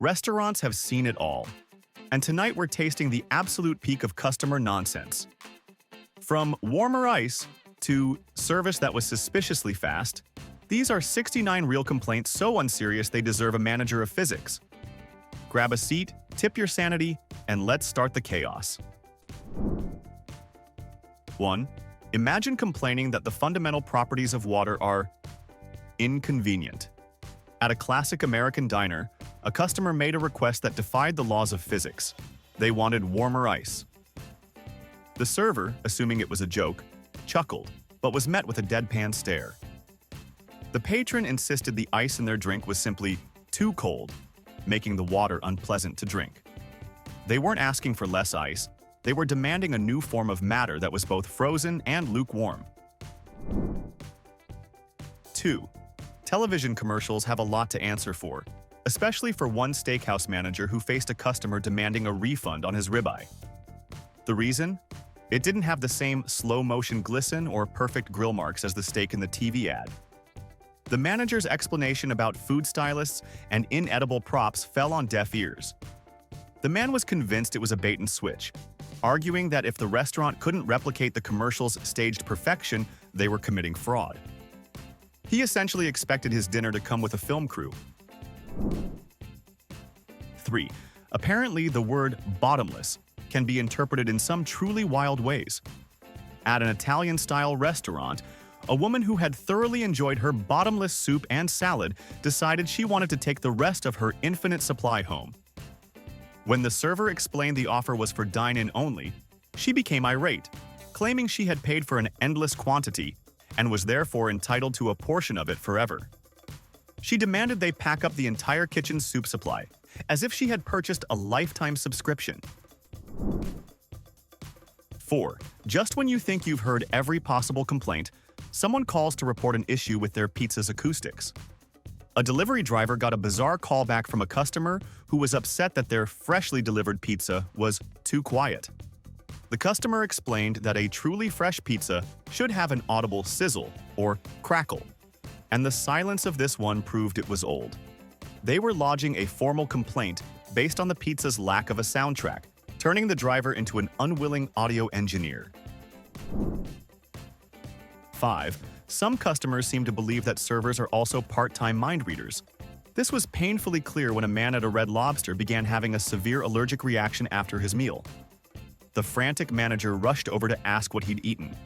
Restaurants have seen it all, and tonight we're tasting the absolute peak of customer nonsense. From warmer ice to service that was suspiciously fast, these are 69 real complaints so unserious they deserve a manager of physics. Grab a seat, tip your sanity, and let's start the chaos. 1. Imagine complaining that the fundamental properties of water are inconvenient. At a classic American diner, a customer made a request that defied the laws of physics. They wanted warmer ice. The server, assuming it was a joke, chuckled, but was met with a deadpan stare. The patron insisted the ice in their drink was simply too cold, making the water unpleasant to drink. They weren't asking for less ice, they were demanding a new form of matter that was both frozen and lukewarm. 2. Television commercials have a lot to answer for, especially for one steakhouse manager who faced a customer demanding a refund on his ribeye. The reason? It didn't have the same slow-motion glisten or perfect grill marks as the steak in the TV ad. The manager's explanation about food stylists and inedible props fell on deaf ears. The man was convinced it was a bait and switch, arguing that if the restaurant couldn't replicate the commercial's staged perfection, they were committing fraud. He essentially expected his dinner to come with a film crew. 3. Apparently, the word bottomless can be interpreted in some truly wild ways. At an Italian-style restaurant, a woman who had thoroughly enjoyed her bottomless soup and salad decided she wanted to take the rest of her infinite supply home. When the server explained the offer was for dine-in only, she became irate, claiming she had paid for an endless quantity and was therefore entitled to a portion of it forever. She demanded they pack up the entire kitchen's soup supply, as if she had purchased a lifetime subscription. 4. Just when you think you've heard every possible complaint, someone calls to report an issue with their pizza's acoustics. A delivery driver got a bizarre callback from a customer who was upset that their freshly delivered pizza was too quiet. The customer explained that a truly fresh pizza should have an audible sizzle or crackle, and the silence of this one proved it was old. They were lodging a formal complaint based on the pizza's lack of a soundtrack, turning the driver into an unwilling audio engineer. 5. Some customers seem to believe that servers are also part-time mind readers. This was painfully clear when a man at a Red Lobster began having a severe allergic reaction after his meal. The frantic manager rushed over to ask what he'd eaten.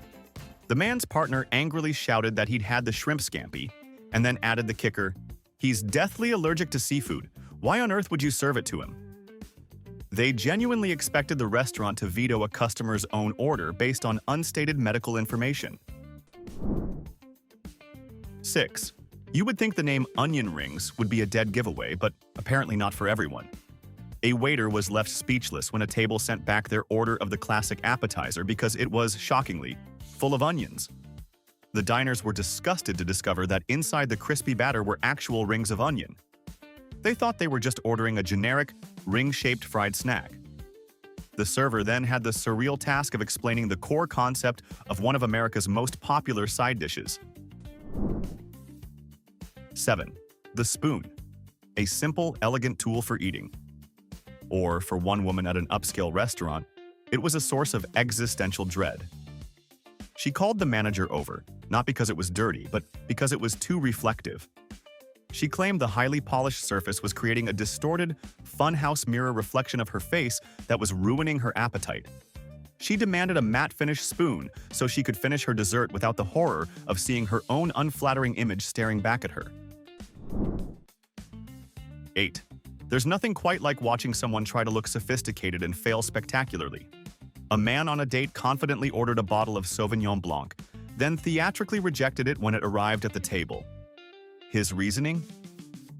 The man's partner angrily shouted that he'd had the shrimp scampi, and then added the kicker, "He's deathly allergic to seafood. Why on earth would you serve it to him?" They genuinely expected the restaurant to veto a customer's own order based on unstated medical information. 6. You would think the name onion rings would be a dead giveaway, but apparently not for everyone. A waiter was left speechless when a table sent back their order of the classic appetizer because it was, shockingly, full of onions. The diners were disgusted to discover that inside the crispy batter were actual rings of onion. They thought they were just ordering a generic, ring-shaped fried snack. The server then had the surreal task of explaining the core concept of one of America's most popular side dishes. 7. The spoon. A simple, elegant tool for eating. Or, for one woman at an upscale restaurant, it was a source of existential dread. She called the manager over, not because it was dirty, but because it was too reflective. She claimed the highly polished surface was creating a distorted, funhouse mirror reflection of her face that was ruining her appetite. She demanded a matte finish spoon so she could finish her dessert without the horror of seeing her own unflattering image staring back at her. 8. There's nothing quite like watching someone try to look sophisticated and fail spectacularly. A man on a date confidently ordered a bottle of Sauvignon Blanc, then theatrically rejected it when it arrived at the table. His reasoning?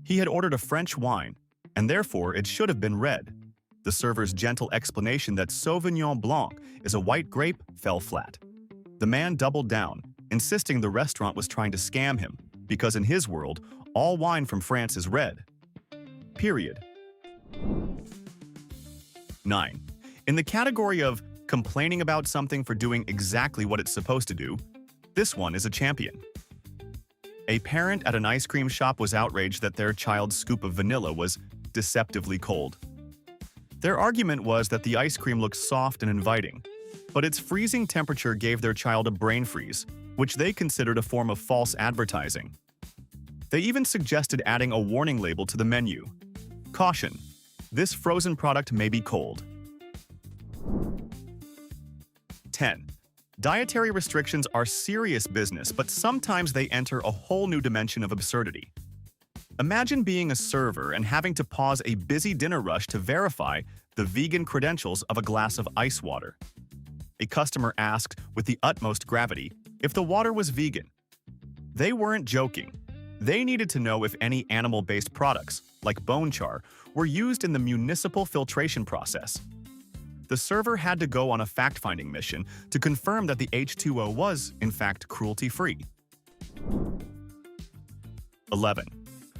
He had ordered a French wine, and therefore it should have been red. The server's gentle explanation that Sauvignon Blanc is a white grape fell flat. The man doubled down, insisting the restaurant was trying to scam him, because in his world, all wine from France is red. Period. 9. In the category of complaining about something for doing exactly what it's supposed to do, this one is a champion. A parent at an ice cream shop was outraged that their child's scoop of vanilla was deceptively cold. Their argument was that the ice cream looked soft and inviting, but its freezing temperature gave their child a brain freeze, which they considered a form of false advertising. They even suggested adding a warning label to the menu. Caution: this frozen product may be cold. 10. Dietary restrictions are serious business, but sometimes they enter a whole new dimension of absurdity. Imagine being a server and having to pause a busy dinner rush to verify the vegan credentials of a glass of ice water. A customer asked with the utmost gravity if the water was vegan. They weren't joking. They needed to know if any animal-based products, like bone char, were used in the municipal filtration process. The server had to go on a fact-finding mission to confirm that the H2O was, in fact, cruelty-free. 11.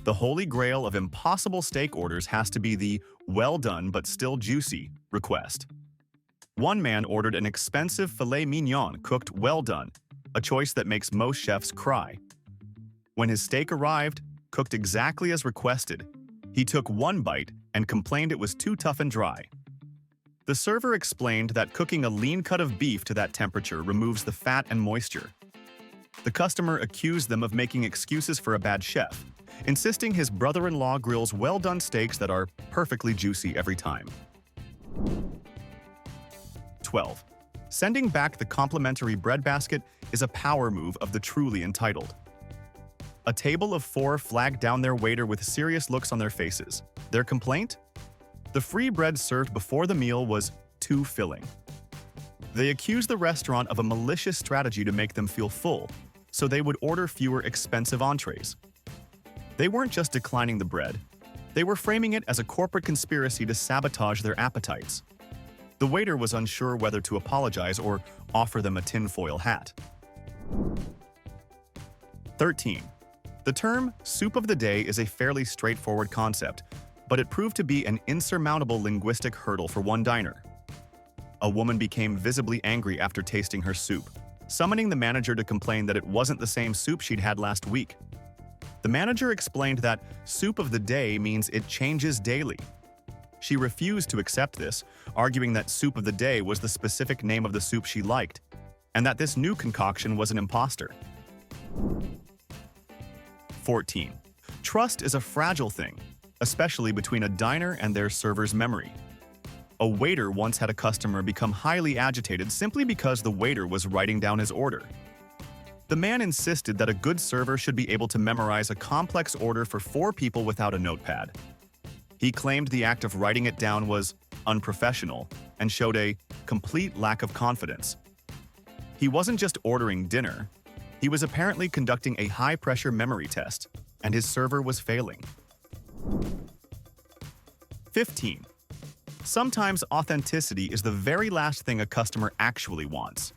The holy grail of impossible steak orders has to be the "well done but still juicy" request. One man ordered an expensive filet mignon cooked well done, a choice that makes most chefs cry. When his steak arrived, cooked exactly as requested, he took one bite and complained it was too tough and dry. The server explained that cooking a lean cut of beef to that temperature removes the fat and moisture. The customer accused them of making excuses for a bad chef, insisting his brother-in-law grills well-done steaks that are perfectly juicy every time. 12. Sending back the complimentary bread basket is a power move of the truly entitled. A table of 4 flagged down their waiter with serious looks on their faces. Their complaint? The free bread served before the meal was too filling. They accused the restaurant of a malicious strategy to make them feel full, so they would order fewer expensive entrees. They weren't just declining the bread, they were framing it as a corporate conspiracy to sabotage their appetites. The waiter was unsure whether to apologize or offer them a tinfoil hat. 13. The term "soup of the day" is a fairly straightforward concept, but it proved to be an insurmountable linguistic hurdle for one diner. A woman became visibly angry after tasting her soup, summoning the manager to complain that it wasn't the same soup she'd had last week. The manager explained that "soup of the day" means it changes daily. She refused to accept this, arguing that "soup of the day" was the specific name of the soup she liked, and that this new concoction was an imposter. 14. Trust is a fragile thing, especially between a diner and their server's memory. A waiter once had a customer become highly agitated simply because the waiter was writing down his order. The man insisted that a good server should be able to memorize a complex order for 4 people without a notepad. He claimed the act of writing it down was unprofessional and showed a complete lack of confidence. He wasn't just ordering dinner, he was apparently conducting a high-pressure memory test, and his server was failing. 15. Sometimes authenticity is the very last thing a customer actually wants.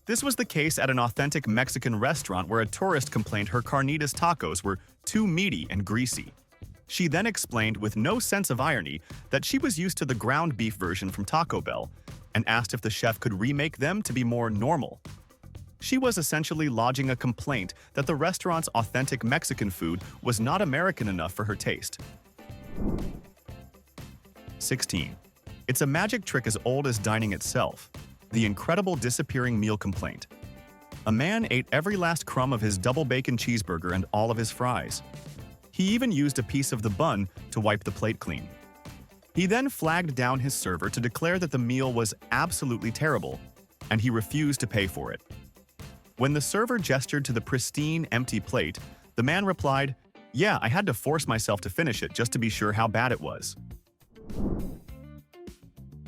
This was the case at an authentic Mexican restaurant where a tourist complained her carnitas tacos were too meaty and greasy. She then explained with no sense of irony that she was used to the ground beef version from Taco Bell and asked if the chef could remake them to be more normal. She was essentially lodging a complaint that the restaurant's authentic Mexican food was not American enough for her taste. 16. It's a magic trick as old as dining itself. The incredible disappearing meal complaint. A man ate every last crumb of his double bacon cheeseburger and all of his fries. He even used a piece of the bun to wipe the plate clean. He then flagged down his server to declare that the meal was absolutely terrible, and he refused to pay for it. When the server gestured to the pristine, empty plate, the man replied, "Yeah, I had to force myself to finish it just to be sure how bad it was."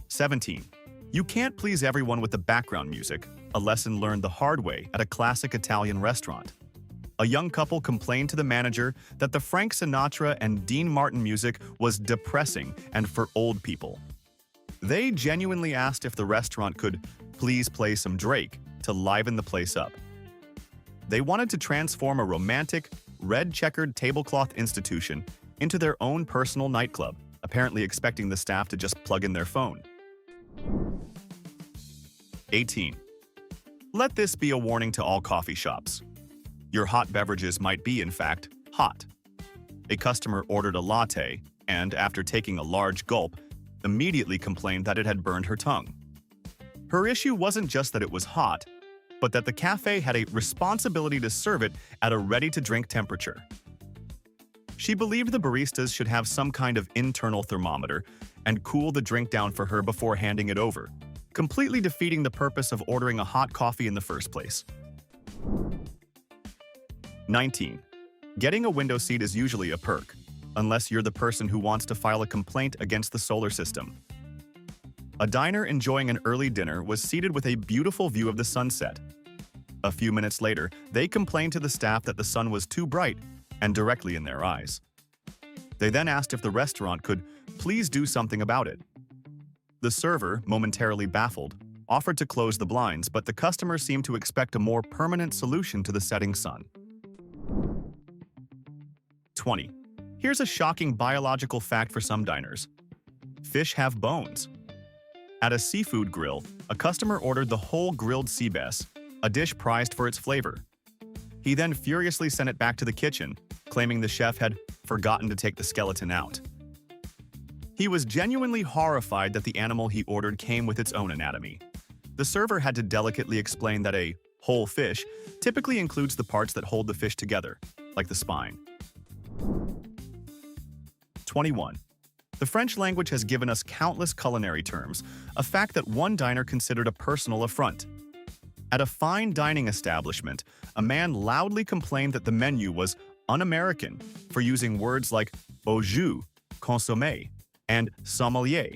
17. You can't please everyone with the background music, a lesson learned the hard way at a classic Italian restaurant. A young couple complained to the manager that the Frank Sinatra and Dean Martin music was depressing and for old people. They genuinely asked if the restaurant could please play some Drake to liven the place up. They wanted to transform a romantic, red-checkered tablecloth institution into their own personal nightclub, apparently expecting the staff to just plug in their phone. 18. Let this be a warning to all coffee shops. Your hot beverages might be, in fact, hot. A customer ordered a latte, and, after taking a large gulp, immediately complained that it had burned her tongue. Her issue wasn't just that it was hot, but that the cafe had a responsibility to serve it at a ready-to-drink temperature. She believed the baristas should have some kind of internal thermometer and cool the drink down for her before handing it over, completely defeating the purpose of ordering a hot coffee in the first place. 19. Getting a window seat is usually a perk, unless you're the person who wants to file a complaint against the solar system. A diner enjoying an early dinner was seated with a beautiful view of the sunset. A few minutes later, they complained to the staff that the sun was too bright and directly in their eyes. They then asked if the restaurant could please do something about it. The server, momentarily baffled, offered to close the blinds, but the customer seemed to expect a more permanent solution to the setting sun. 20. Here's a shocking biological fact for some diners. Fish have bones. At a seafood grill, a customer ordered the whole grilled sea bass, a dish prized for its flavor. He then furiously sent it back to the kitchen, claiming the chef had forgotten to take the skeleton out. He was genuinely horrified that the animal he ordered came with its own anatomy. The server had to delicately explain that a whole fish typically includes the parts that hold the fish together, like the spine. 21. The French language has given us countless culinary terms, a fact that one diner considered a personal affront. At a fine dining establishment, a man loudly complained that the menu was un-American for using words like au jus, consommé, and sommelier.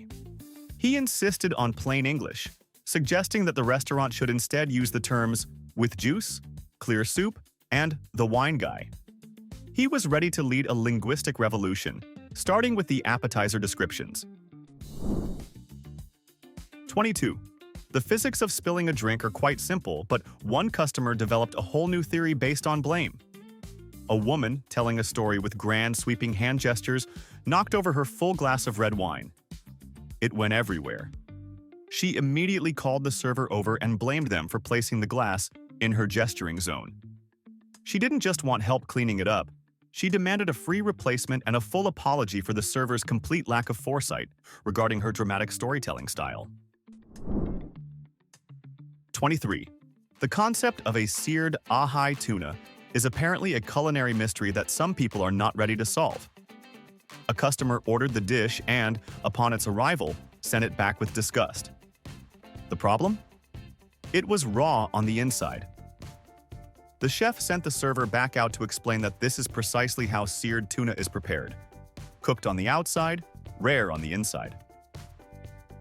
He insisted on plain English, suggesting that the restaurant should instead use the terms with juice, clear soup, and the wine guy. He was ready to lead a linguistic revolution, starting with the appetizer descriptions. 22. The physics of spilling a drink are quite simple, but one customer developed a whole new theory based on blame. A woman, telling a story with grand sweeping hand gestures, knocked over her full glass of red wine. It went everywhere. She immediately called the server over and blamed them for placing the glass in her gesturing zone. She didn't just want help cleaning it up. She demanded a free replacement and a full apology for the server's complete lack of foresight regarding her dramatic storytelling style. 23. The concept of a seared ahi tuna is apparently a culinary mystery that some people are not ready to solve. A customer ordered the dish and, upon its arrival, sent it back with disgust. The problem? It was raw on the inside. The chef sent the server back out to explain that this is precisely how seared tuna is prepared. Cooked on the outside, rare on the inside.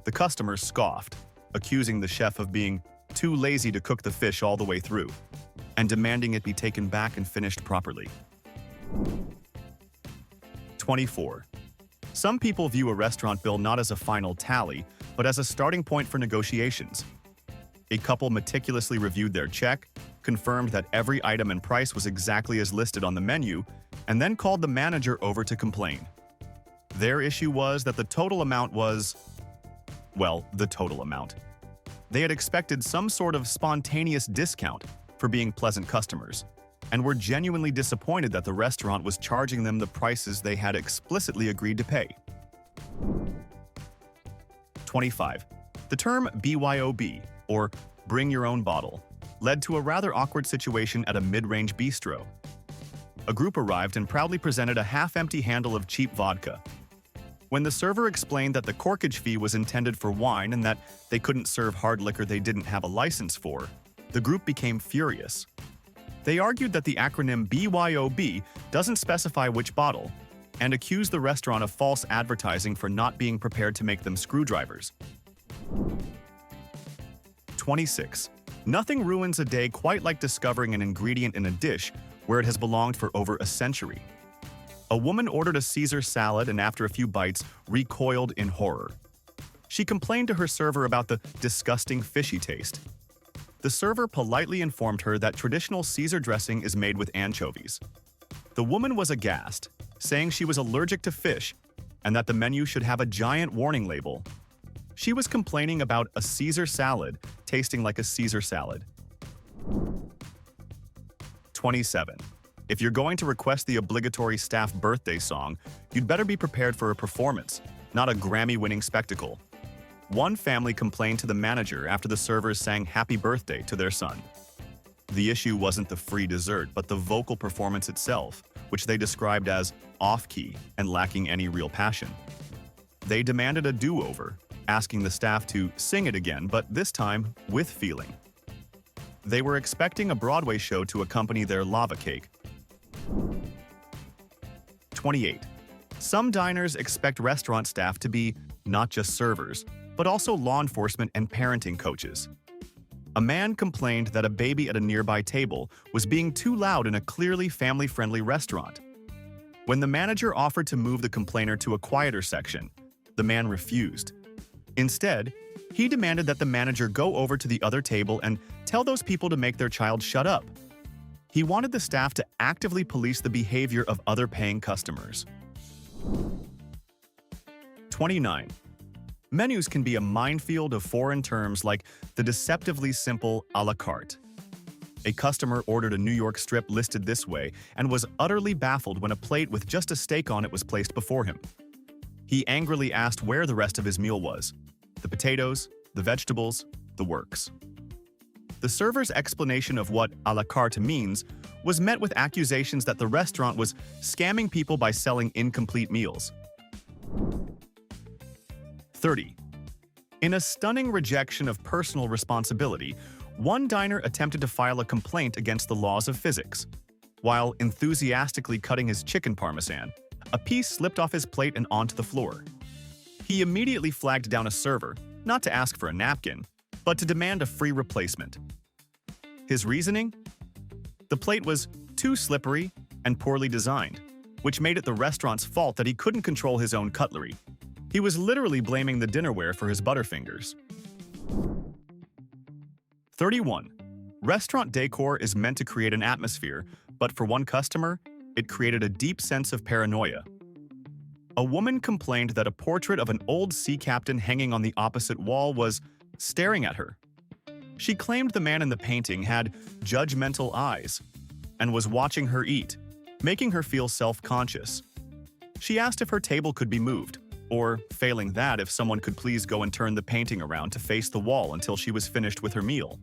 The customer scoffed, accusing the chef of being too lazy to cook the fish all the way through, and demanding it be taken back and finished properly. 24. Some people view a restaurant bill not as a final tally, but as a starting point for negotiations. A couple meticulously reviewed their check, confirmed that every item and price was exactly as listed on the menu, and then called the manager over to complain. Their issue was that the total amount was, well, the total amount. They had expected some sort of spontaneous discount for being pleasant customers, and were genuinely disappointed that the restaurant was charging them the prices they had explicitly agreed to pay. 25. The term BYOB, or bring your own bottle, led to a rather awkward situation at a mid-range bistro. A group arrived and proudly presented a half-empty handle of cheap vodka. When the server explained that the corkage fee was intended for wine and that they couldn't serve hard liquor they didn't have a license for, the group became furious. They argued that the acronym BYOB doesn't specify which bottle, and accused the restaurant of false advertising for not being prepared to make them screwdrivers. 26. Nothing ruins a day quite like discovering an ingredient in a dish where it has belonged for over a century. A woman ordered a Caesar salad and after a few bites, recoiled in horror. She complained to her server about the disgusting fishy taste. The server politely informed her that traditional Caesar dressing is made with anchovies. The woman was aghast, saying she was allergic to fish and that the menu should have a giant warning label. She was complaining about a Caesar salad tasting like a Caesar salad. 27. If you're going to request the obligatory staff birthday song, you'd better be prepared for a performance, not a Grammy-winning spectacle. One family complained to the manager after the servers sang Happy Birthday to their son. The issue wasn't the free dessert, but the vocal performance itself, which they described as off-key and lacking any real passion. They demanded a do-over, asking the staff to sing it again, but this time with feeling. They were expecting a Broadway show to accompany their lava cake. 28. Some diners expect restaurant staff to be not just servers, but also law enforcement and parenting coaches. A man complained that a baby at a nearby table was being too loud in a clearly family-friendly restaurant. When the manager offered to move the complainer to a quieter section, the man refused. Instead, he demanded that the manager go over to the other table and tell those people to make their child shut up. He wanted the staff to actively police the behavior of other paying customers. 29. Menus can be a minefield of foreign terms like the deceptively simple a la carte. A customer ordered a New York strip listed this way and was utterly baffled when a plate with just a steak on it was placed before him. He angrily asked where the rest of his meal was: the potatoes, the vegetables, the works. The server's explanation of what a la carte means was met with accusations that the restaurant was scamming people by selling incomplete meals. 30. In a stunning rejection of personal responsibility, one diner attempted to file a complaint against the laws of physics. While enthusiastically cutting his chicken parmesan, a piece slipped off his plate and onto the floor. He immediately flagged down a server, not to ask for a napkin, but to demand a free replacement. His reasoning? The plate was too slippery and poorly designed, which made it the restaurant's fault that he couldn't control his own cutlery. He was literally blaming the dinnerware for his butterfingers. 31. Restaurant decor is meant to create an atmosphere, but for one customer, it created a deep sense of paranoia. A woman complained that a portrait of an old sea captain hanging on the opposite wall was staring at her. She claimed the man in the painting had judgmental eyes and was watching her eat, making her feel self-conscious. She asked if her table could be moved, or, failing that, if someone could please go and turn the painting around to face the wall until she was finished with her meal.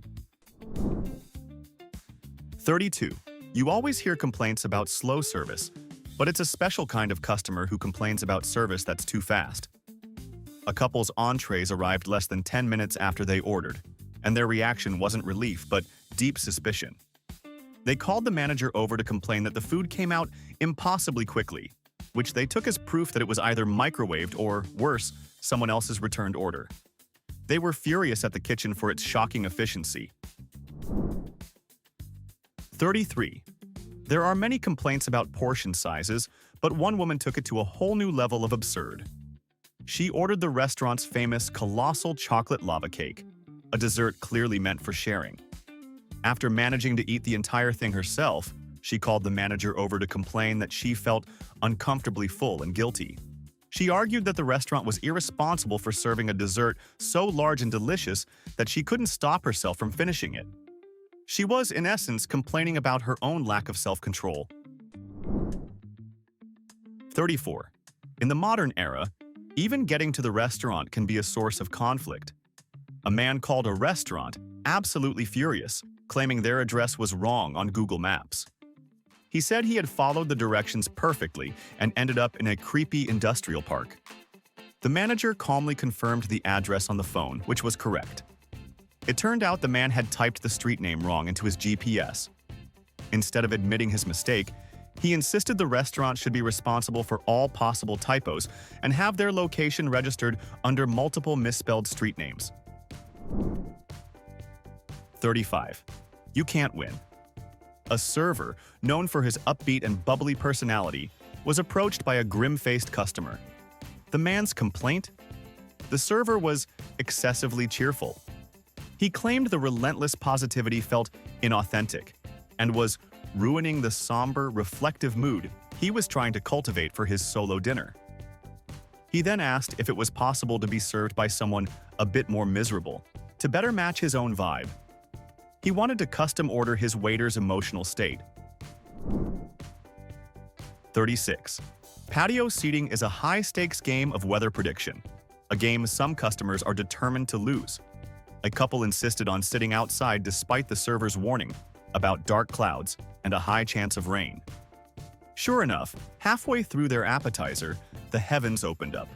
32. You always hear complaints about slow service, but it's a special kind of customer who complains about service that's too fast. A couple's entrees arrived less than 10 minutes after they ordered, and their reaction wasn't relief but deep suspicion. They called the manager over to complain that the food came out impossibly quickly, which they took as proof that it was either microwaved or, worse, someone else's returned order. They were furious at the kitchen for its shocking efficiency. 33. There are many complaints about portion sizes, but one woman took it to a whole new level of absurd. She ordered the restaurant's famous colossal chocolate lava cake, a dessert clearly meant for sharing. After managing to eat the entire thing herself, she called the manager over to complain that she felt uncomfortably full and guilty. She argued that the restaurant was irresponsible for serving a dessert so large and delicious that she couldn't stop herself from finishing it. She was, in essence, complaining about her own lack of self-control. 34. In the modern era, even getting to the restaurant can be a source of conflict. A man called a restaurant absolutely furious, claiming their address was wrong on Google Maps. He said he had followed the directions perfectly and ended up in a creepy industrial park. The manager calmly confirmed the address on the phone, which was correct. It turned out the man had typed the street name wrong into his GPS. Instead of admitting his mistake, he insisted the restaurant should be responsible for all possible typos and have their location registered under multiple misspelled street names. 35. You can't win. A server, known for his upbeat and bubbly personality, was approached by a grim-faced customer. The man's complaint? The server was excessively cheerful. He claimed the relentless positivity felt inauthentic and was ruining the somber, reflective mood he was trying to cultivate for his solo dinner. He then asked if it was possible to be served by someone a bit more miserable, to better match his own vibe. He wanted to custom order his waiter's emotional state. 36. Patio seating is a high-stakes game of weather prediction, a game some customers are determined to lose. A couple insisted on sitting outside despite the server's warning about dark clouds and a high chance of rain. Sure enough, halfway through their appetizer, the heavens opened up.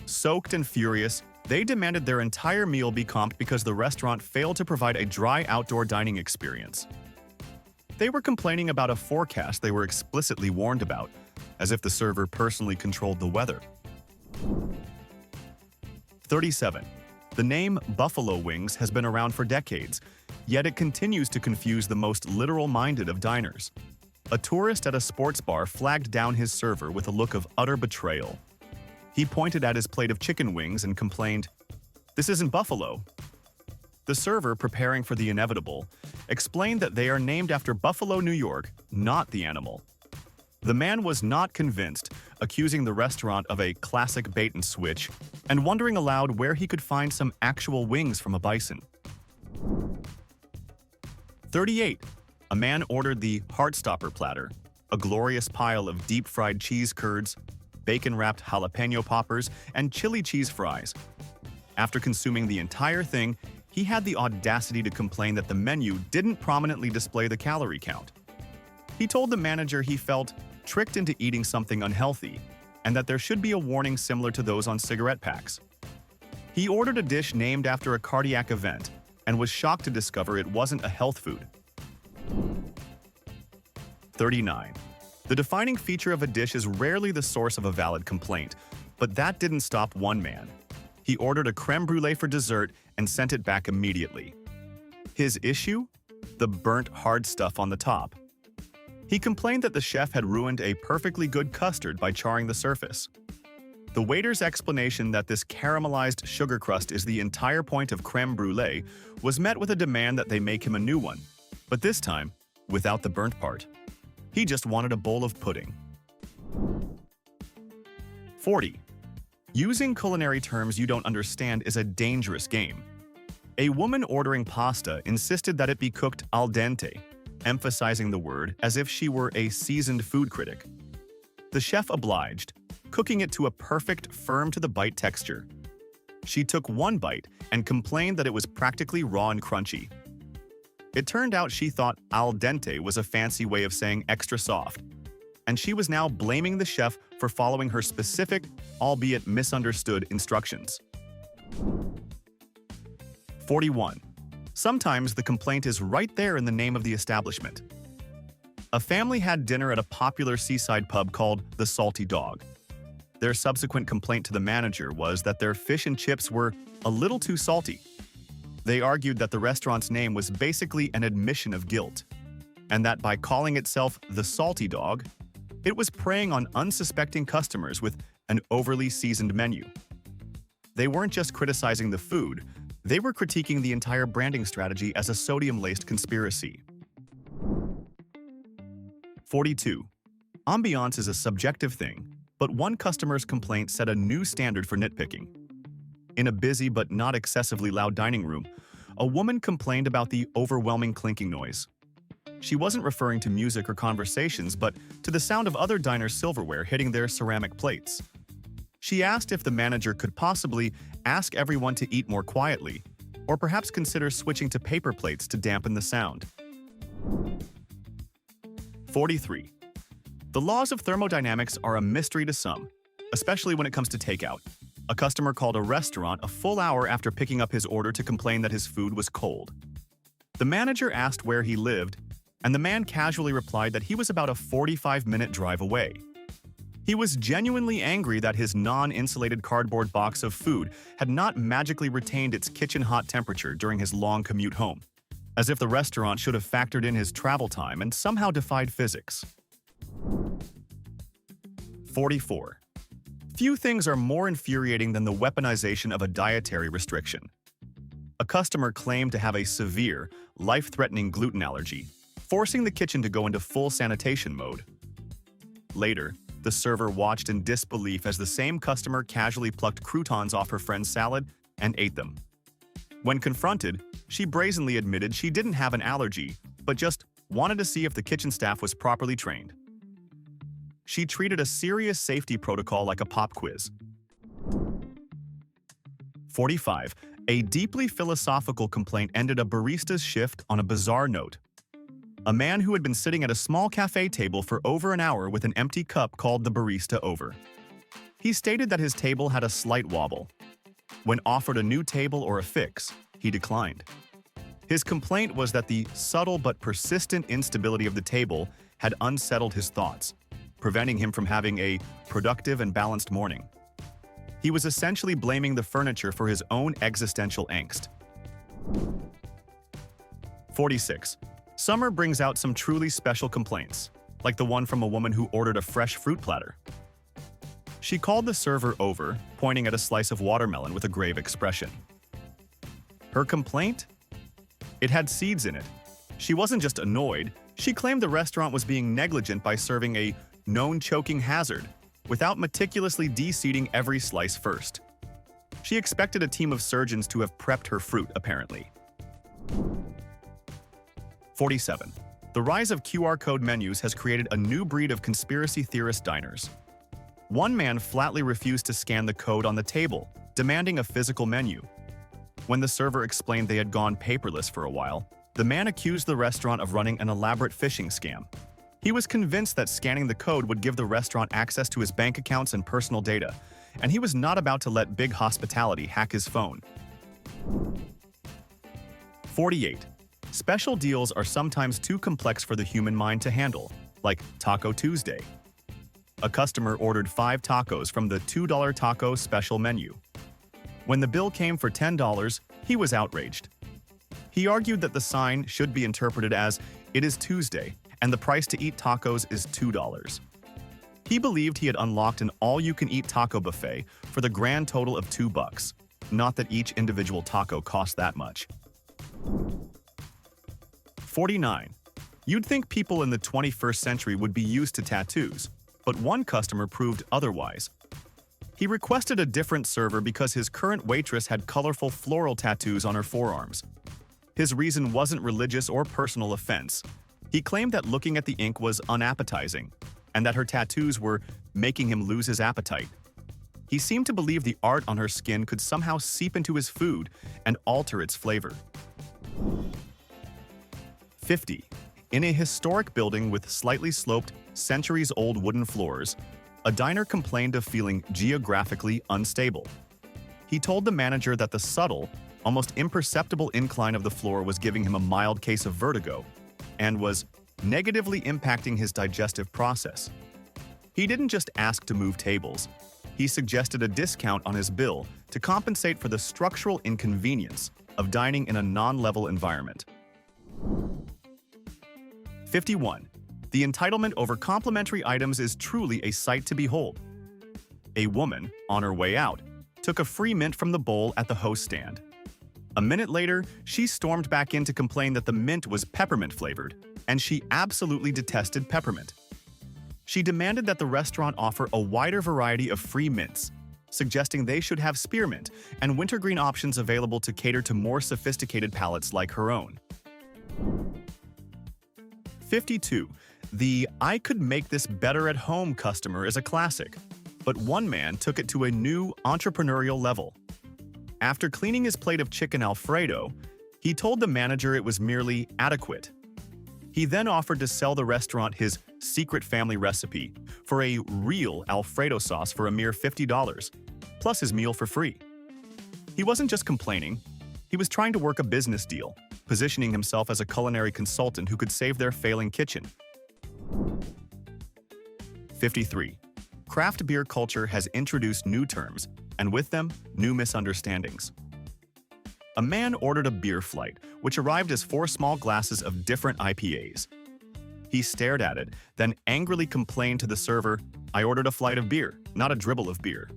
Soaked and furious, they demanded their entire meal be comped because the restaurant failed to provide a dry outdoor dining experience. They were complaining about a forecast they were explicitly warned about, as if the server personally controlled the weather. 37. The name Buffalo Wings has been around for decades, yet it continues to confuse the most literal-minded of diners. A tourist at a sports bar flagged down his server with a look of utter betrayal. He pointed at his plate of chicken wings and complained, "This isn't buffalo." The server, preparing for the inevitable, explained that they are named after Buffalo, New York, not the animal. The man was not convinced, accusing the restaurant of a classic bait-and-switch and wondering aloud where he could find some actual wings from a bison. 38. A man ordered the Heartstopper platter, a glorious pile of deep-fried cheese curds, bacon-wrapped jalapeno poppers, and chili cheese fries. After consuming the entire thing, he had the audacity to complain that the menu didn't prominently display the calorie count. He told the manager he felt tricked into eating something unhealthy, and that there should be a warning similar to those on cigarette packs. He ordered a dish named after a cardiac event, and was shocked to discover it wasn't a health food. 39. The defining feature of a dish is rarely the source of a valid complaint, but that didn't stop one man. He ordered a creme brulee for dessert and sent it back immediately. His issue? The burnt hard stuff on the top. He complained that the chef had ruined a perfectly good custard by charring the surface. The waiter's explanation that this caramelized sugar crust is the entire point of creme brulee was met with a demand that they make him a new one, but this time, without the burnt part. He just wanted a bowl of pudding. 40. Using culinary terms you don't understand is a dangerous game. A woman ordering pasta insisted that it be cooked al dente, emphasizing the word as if she were a seasoned food critic. The chef obliged, cooking it to a perfect, firm-to-the-bite texture. She took one bite and complained that it was practically raw and crunchy. It turned out she thought al dente was a fancy way of saying extra soft, and she was now blaming the chef for following her specific, albeit misunderstood, instructions. 41. Sometimes the complaint is right there in the name of the establishment. A family had dinner at a popular seaside pub called the Salty Dog. Their subsequent complaint to the manager was that their fish and chips were a little too salty. They argued that the restaurant's name was basically an admission of guilt, and that by calling itself the Salty Dog, it was preying on unsuspecting customers with an overly seasoned menu. They weren't just criticizing the food, they were critiquing the entire branding strategy as a sodium-laced conspiracy. 42. Ambiance is a subjective thing, but one customer's complaint set a new standard for nitpicking. In a busy but not excessively loud dining room, a woman complained about the overwhelming clinking noise. She wasn't referring to music or conversations, but to the sound of other diners' silverware hitting their ceramic plates. She asked if the manager could possibly ask everyone to eat more quietly, or perhaps consider switching to paper plates to dampen the sound. 43. The laws of thermodynamics are a mystery to some, especially when it comes to takeout. A customer called a restaurant a full hour after picking up his order to complain that his food was cold. The manager asked where he lived, and the man casually replied that he was about a 45-minute drive away. He was genuinely angry that his non-insulated cardboard box of food had not magically retained its kitchen-hot temperature during his long commute home, as if the restaurant should have factored in his travel time and somehow defied physics. 44. Few things are more infuriating than the weaponization of a dietary restriction. A customer claimed to have a severe, life-threatening gluten allergy, forcing the kitchen to go into full sanitation mode. Later, the server watched in disbelief as the same customer casually plucked croutons off her friend's salad and ate them. When confronted, she brazenly admitted she didn't have an allergy, but just wanted to see if the kitchen staff was properly trained. She treated a serious safety protocol like a pop quiz. 45. A deeply philosophical complaint ended a barista's shift on a bizarre note. A man who had been sitting at a small cafe table for over an hour with an empty cup called the barista over. He stated that his table had a slight wobble. When offered a new table or a fix, he declined. His complaint was that the subtle but persistent instability of the table had unsettled his thoughts, preventing him from having a productive and balanced morning. He was essentially blaming the furniture for his own existential angst. 46. Summer brings out some truly special complaints, like the one from a woman who ordered a fresh fruit platter. She called the server over, pointing at a slice of watermelon with a grave expression. Her complaint? It had seeds in it. She wasn't just annoyed, she claimed the restaurant was being negligent by serving a known choking hazard without meticulously de-seeding every slice first. She expected a team of surgeons to have prepped her fruit, apparently. 47. The rise of QR code menus has created a new breed of conspiracy theorist diners. One man flatly refused to scan the code on the table, demanding a physical menu. When the server explained they had gone paperless for a while, the man accused the restaurant of running an elaborate phishing scam. He was convinced that scanning the code would give the restaurant access to his bank accounts and personal data, and he was not about to let Big Hospitality hack his phone. 48. Special deals are sometimes too complex for the human mind to handle, like Taco Tuesday. A customer ordered 5 tacos from the $2 taco special menu. When the bill came for $10, he was outraged. He argued that the sign should be interpreted as, "It is Tuesday, and the price to eat tacos is $2. He believed he had unlocked an all-you-can-eat taco buffet for the grand total of $2, not that each individual taco cost that much. 49. You'd think people in the 21st century would be used to tattoos, but one customer proved otherwise. He requested a different server because his current waitress had colorful floral tattoos on her forearms. His reason wasn't religious or personal offense. He claimed that looking at the ink was unappetizing, and that her tattoos were making him lose his appetite. He seemed to believe the art on her skin could somehow seep into his food and alter its flavor. 50. In a historic building with slightly sloped, centuries-old wooden floors, a diner complained of feeling geographically unstable. He told the manager that the subtle, almost imperceptible incline of the floor was giving him a mild case of vertigo and was negatively impacting his digestive process. He didn't just ask to move tables. He suggested a discount on his bill to compensate for the structural inconvenience of dining in a non-level environment. 51. The entitlement over complimentary items is truly a sight to behold. A woman, on her way out, took a free mint from the bowl at the host stand. A minute later, she stormed back in to complain that the mint was peppermint-flavored, and she absolutely detested peppermint. She demanded that the restaurant offer a wider variety of free mints, suggesting they should have spearmint and wintergreen options available to cater to more sophisticated palates like her own. 52. The "I could make this better at home" customer is a classic, but one man took it to a new entrepreneurial level. After cleaning his plate of chicken Alfredo, he told the manager it was merely adequate. He then offered to sell the restaurant his secret family recipe for a real Alfredo sauce for a mere $50, plus his meal for free. He wasn't just complaining, he was trying to work a business deal, positioning himself as a culinary consultant who could save their failing kitchen. 53. Craft beer culture has introduced new terms, and with them, new misunderstandings. A man ordered a beer flight, which arrived as 4 small glasses of different IPAs. He stared at it, then angrily complained to the server, "I ordered a flight of beer, not a dribble of beer."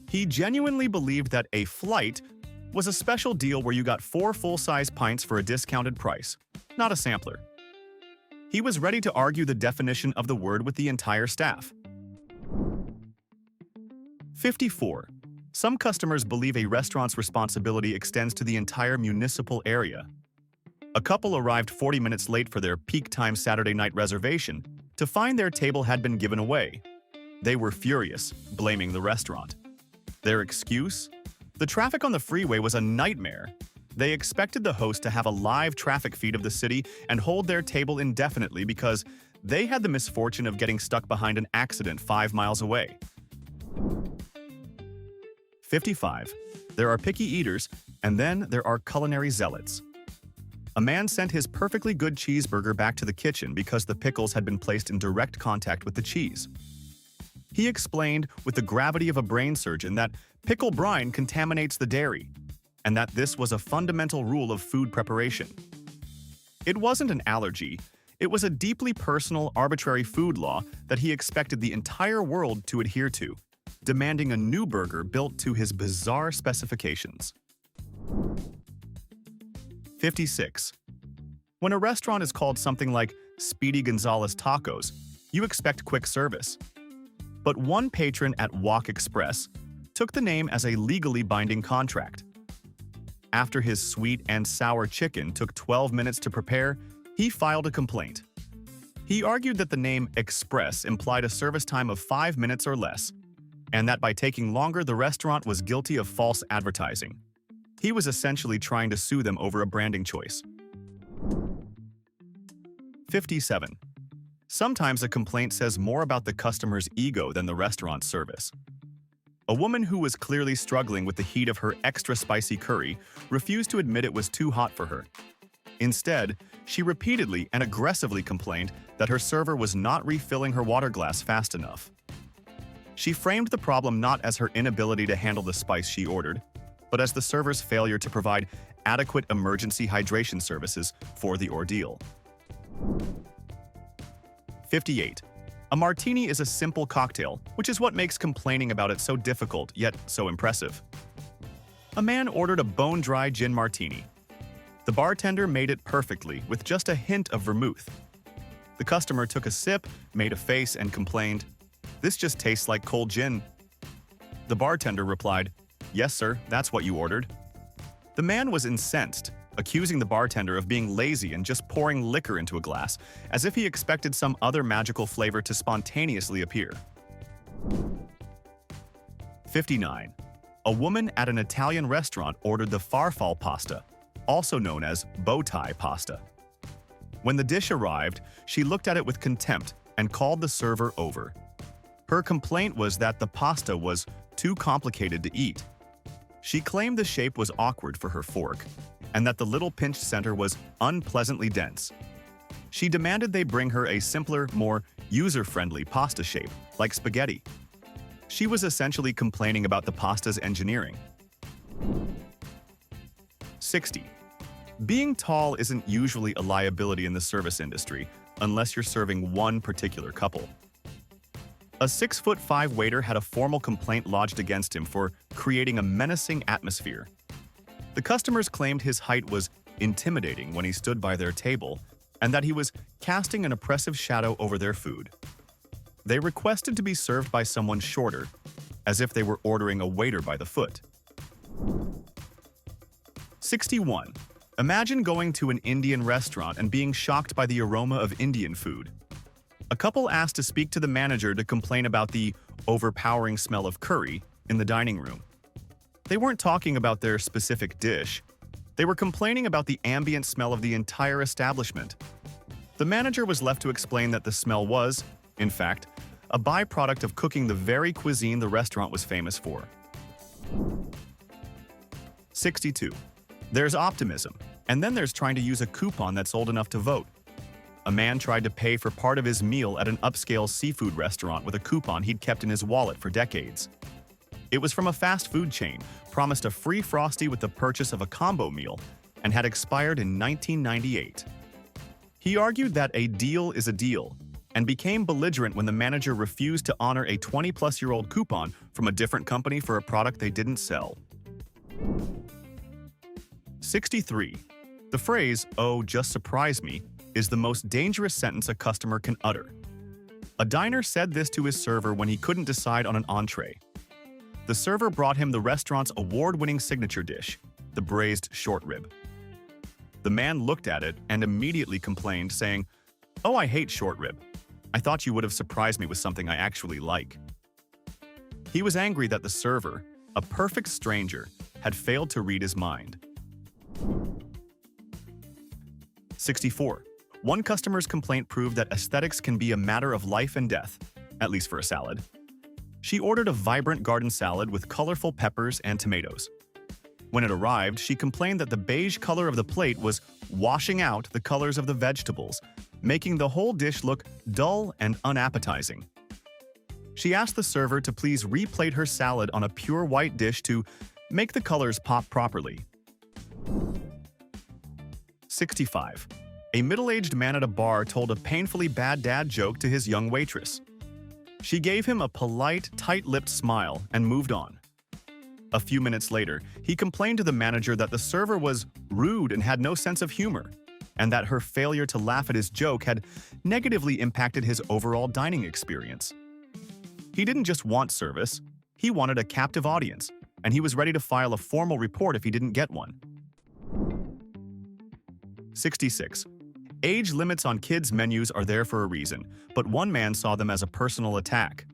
He genuinely believed that a flight was a special deal where you got 4 full-size pints for a discounted price, not a sampler. He was ready to argue the definition of the word with the entire staff. 54. Some customers believe a restaurant's responsibility extends to the entire municipal area. A couple arrived 40 minutes late for their peak time Saturday night reservation, to find their table had been given away. They were furious, blaming the restaurant. Their excuse? The traffic on the freeway was a nightmare. They expected the host to have a live traffic feed of the city and hold their table indefinitely because they had the misfortune of getting stuck behind an accident 5 miles away. 55. There are picky eaters, and then there are culinary zealots. A man sent his perfectly good cheeseburger back to the kitchen because the pickles had been placed in direct contact with the cheese. He explained with the gravity of a brain surgeon that pickle brine contaminates the dairy, and that this was a fundamental rule of food preparation. It wasn't an allergy, it was a deeply personal, arbitrary food law that he expected the entire world to adhere to, demanding a new burger built to his bizarre specifications. 56. When a restaurant is called something like Speedy Gonzalez Tacos, you expect quick service. But one patron at Wok Express took the name as a legally binding contract. After his sweet and sour chicken took 12 minutes to prepare, he filed a complaint. He argued that the name Express implied a service time of 5 minutes or less, and that by taking longer, the restaurant was guilty of false advertising. He was essentially trying to sue them over a branding choice. 57. Sometimes a complaint says more about the customer's ego than the restaurant's service. A woman who was clearly struggling with the heat of her extra spicy curry refused to admit it was too hot for her. Instead, she repeatedly and aggressively complained that her server was not refilling her water glass fast enough. She framed the problem not as her inability to handle the spice she ordered, but as the server's failure to provide adequate emergency hydration services for the ordeal. 58. A martini is a simple cocktail, which is what makes complaining about it so difficult yet so impressive. A man ordered a bone-dry gin martini. The bartender made it perfectly with just a hint of vermouth. The customer took a sip, made a face, and complained, "This just tastes like cold gin." The bartender replied, "Yes, sir, that's what you ordered." The man was incensed, accusing the bartender of being lazy and just pouring liquor into a glass, as if he expected some other magical flavor to spontaneously appear. 59. A woman at an Italian restaurant ordered the farfalle pasta, also known as bow tie pasta. When the dish arrived, she looked at it with contempt and called the server over. Her complaint was that the pasta was too complicated to eat. She claimed the shape was awkward for her fork, and that the little pinched center was unpleasantly dense. She demanded they bring her a simpler, more user-friendly pasta shape, like spaghetti. She was essentially complaining about the pasta's engineering. 60. Being tall isn't usually a liability in the service industry, unless you're serving one particular couple. A 6'5" waiter had a formal complaint lodged against him for creating a menacing atmosphere. The customers claimed his height was intimidating when he stood by their table, and that he was casting an oppressive shadow over their food. They requested to be served by someone shorter, as if they were ordering a waiter by the foot. 61. Imagine going to an Indian restaurant and being shocked by the aroma of Indian food. A couple asked to speak to the manager to complain about the overpowering smell of curry in the dining room. They weren't talking about their specific dish. They were complaining about the ambient smell of the entire establishment. The manager was left to explain that the smell was, in fact, a byproduct of cooking the very cuisine the restaurant was famous for. 62. There's optimism, and then there's trying to use a coupon that's old enough to vote. A man tried to pay for part of his meal at an upscale seafood restaurant with a coupon he'd kept in his wallet for decades. It was from a fast food chain, promised a free Frosty with the purchase of a combo meal, and had expired in 1998. He argued that a deal is a deal, and became belligerent when the manager refused to honor a 20-plus-year-old coupon from a different company for a product they didn't sell. 63. The phrase, "Oh, just surprise me," is the most dangerous sentence a customer can utter. A diner said this to his server when he couldn't decide on an entree. The server brought him the restaurant's award-winning signature dish, the braised short rib. The man looked at it and immediately complained, saying, "Oh, I hate short rib." I thought you would have surprised me with something I actually like." He was angry that the server, a perfect stranger, had failed to read his mind. 64. One customer's complaint proved that aesthetics can be a matter of life and death, at least for a salad. She ordered a vibrant garden salad with colorful peppers and tomatoes. When it arrived, she complained that the beige color of the plate was washing out the colors of the vegetables, making the whole dish look dull and unappetizing. She asked the server to please replate her salad on a pure white dish to make the colors pop properly. 65. A middle-aged man at a bar told a painfully bad dad joke to his young waitress. She gave him a polite, tight-lipped smile and moved on. A few minutes later, he complained to the manager that the server was rude and had no sense of humor, and that her failure to laugh at his joke had negatively impacted his overall dining experience. He didn't just want service, he wanted a captive audience, and he was ready to file a formal report if he didn't get one. 66. Age limits on kids' menus are there for a reason, but one man saw them as a personal attack.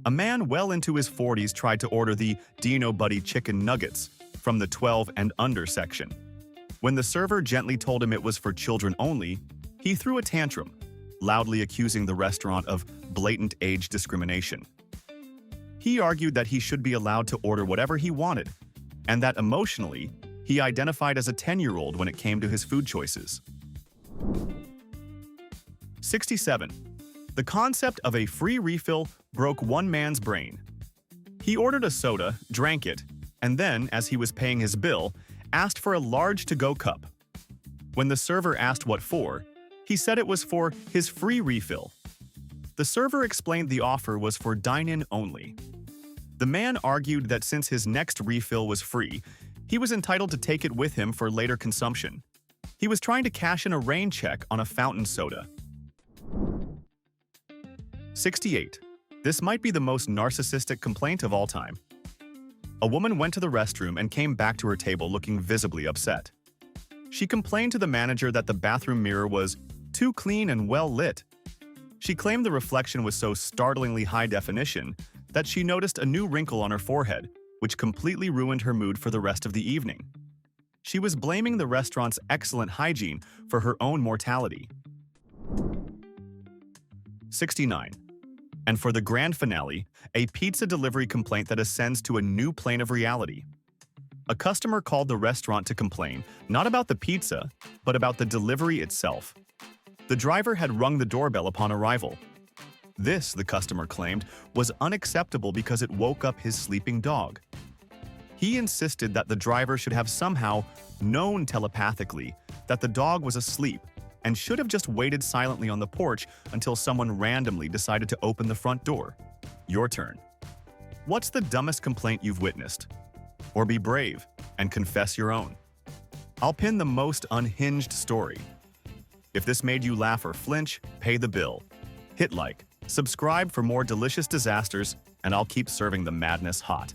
A man well into his 40s tried to order the Dino Buddy chicken nuggets from the 12 and under section. When the server gently told him it was for children only, he threw a tantrum, loudly accusing the restaurant of blatant age discrimination. He argued that he should be allowed to order whatever he wanted, and that emotionally, he identified as a 10-year-old when it came to his food choices. 67. The concept of a free refill broke one man's brain. He ordered a soda, drank it, and then, as he was paying his bill, asked for a large to-go cup. When the server asked what for, he said it was for his free refill. The server explained the offer was for dine-in only. The man argued that since his next refill was free, he was entitled to take it with him for later consumption. He was trying to cash in a rain check on a fountain soda. 68. This might be the most narcissistic complaint of all time. A woman went to the restroom and came back to her table looking visibly upset. She complained to the manager that the bathroom mirror was too clean and well lit. She claimed the reflection was so startlingly high definition that she noticed a new wrinkle on her forehead, which completely ruined her mood for the rest of the evening. She was blaming the restaurant's excellent hygiene for her own mortality. 69. And for the grand finale, a pizza delivery complaint that ascends to a new plane of reality. A customer called the restaurant to complain, not about the pizza, but about the delivery itself. The driver had rung the doorbell upon arrival. This, the customer claimed, was unacceptable because it woke up his sleeping dog. He insisted that the driver should have somehow known telepathically that the dog was asleep and should have just waited silently on the porch until someone randomly decided to open the front door. Your turn. What's the dumbest complaint you've witnessed? Or be brave and confess your own. I'll pin the most unhinged story. If this made you laugh or flinch, pay the bill. Hit like, subscribe for more delicious disasters, and I'll keep serving the madness hot.